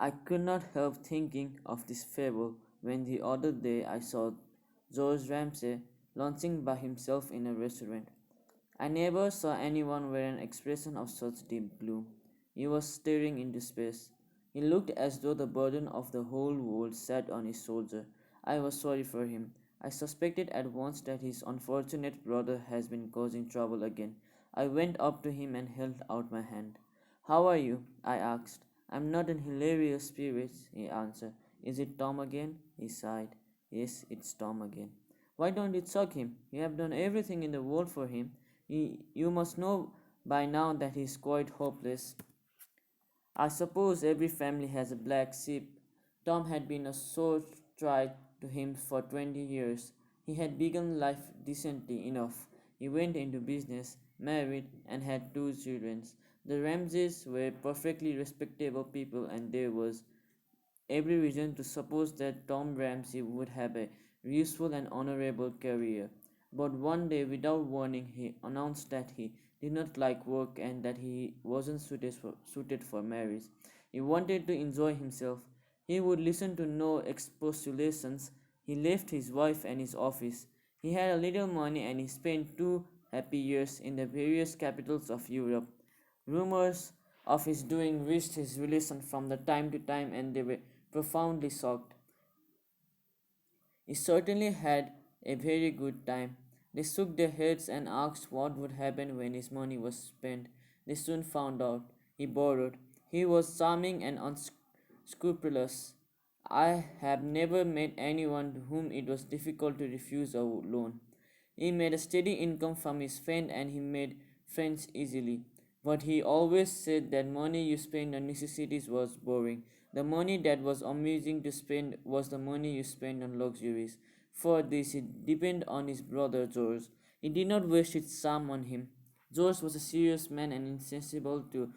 I could not help thinking of this fable when the other day I saw George Ramsay lunching by himself in a restaurant. I never saw anyone wear an expression of such deep gloom. He was staring into space. He looked as though the burden of the whole world sat on his shoulder. I was sorry for him. I suspected at once that his unfortunate brother has been causing trouble again. I went up to him and held out my hand. How are you? I asked. I'm not in hilarious spirits, he answered. Is it Tom again? He sighed. Yes, it's Tom again. Why don't you chuck him? You have done everything in the world for him. You must know by now that he is quite hopeless. I suppose every family has a black sheep. Tom had been a sore trial to him for 20 years. He had begun life decently enough. He went into business, married, and had two children. The Ramsays were perfectly respectable people, and there was every reason to suppose that Tom Ramsay would have a useful and honorable career. But one day, without warning, he announced that he did not like work and that he wasn't suited for marriage. He wanted to enjoy himself. He would listen to no expostulations. He left his wife and his office. He had a little money and he spent 2 happy years in the various capitals of Europe. Rumors of his doing reached his relations from the time to time, and they were profoundly shocked. He certainly had a very good time. They shook their heads and asked what would happen when his money was spent. They soon found out. He borrowed. He was charming and unscrupulous. I have never met anyone to whom it was difficult to refuse a loan. He made a steady income from his friend and he made friends easily. But he always said that money you spend on necessities was boring. The money that was amusing to spend was the money you spent on luxuries. For this he depended on his brother George. He did not waste his charm on him. George was a serious man and insensible to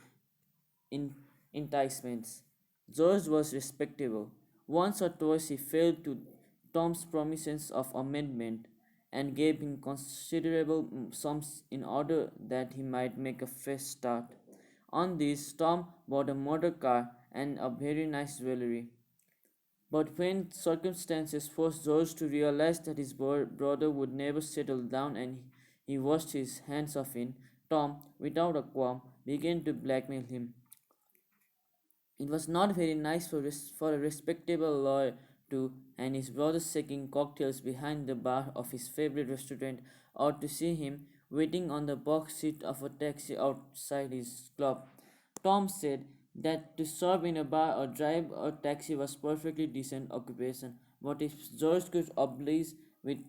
in- enticements. George was respectable. Once or twice he failed to Tom's promises of amendment and gave him considerable sums in order that he might make a fresh start. On this, Tom bought a motor car and a very nice jewelry. But when circumstances forced George to realize that his brother would never settle down and he washed his hands of it, Tom, without a qualm, began to blackmail him. It was not very nice for a respectable lawyer to and his brother shaking cocktails behind the bar of his favorite restaurant or to see him waiting on the box seat of a taxi outside his club. Tom said that to serve in a bar or drive a taxi was perfectly decent occupation, but if George could with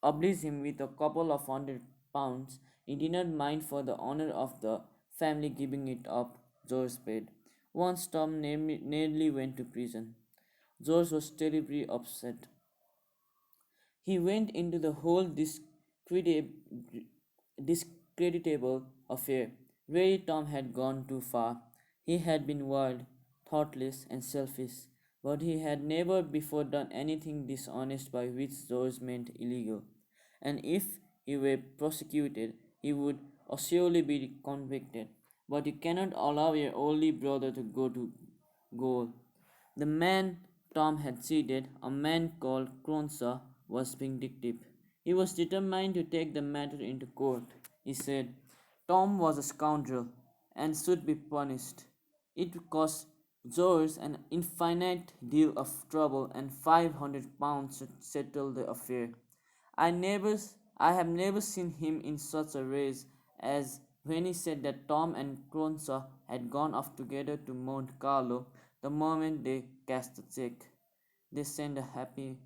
oblige him with a couple of £100, he did not mind for the honor of the family giving it up. George paid. Once Tom nearly went to prison. George was terribly upset. He went into the whole discreditable affair. Really, Tom had gone too far. He had been wild, thoughtless, and selfish, but he had never before done anything dishonest by which George meant illegal. And if he were prosecuted, he would assuredly be convicted. But you cannot allow your only brother to go to gaol. The man Tom had cheated, a man called Cronshaw, was vindictive. He was determined to take the matter into court. He said Tom was a scoundrel and should be punished. It cost George an infinite deal of trouble, and £500 to settle the affair. I never, I have never seen him in such a rage as when he said that Tom and Cronshaw had gone off together to Monte Carlo the moment they cashed the check. They sent a happy,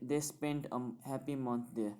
they spent a happy month there.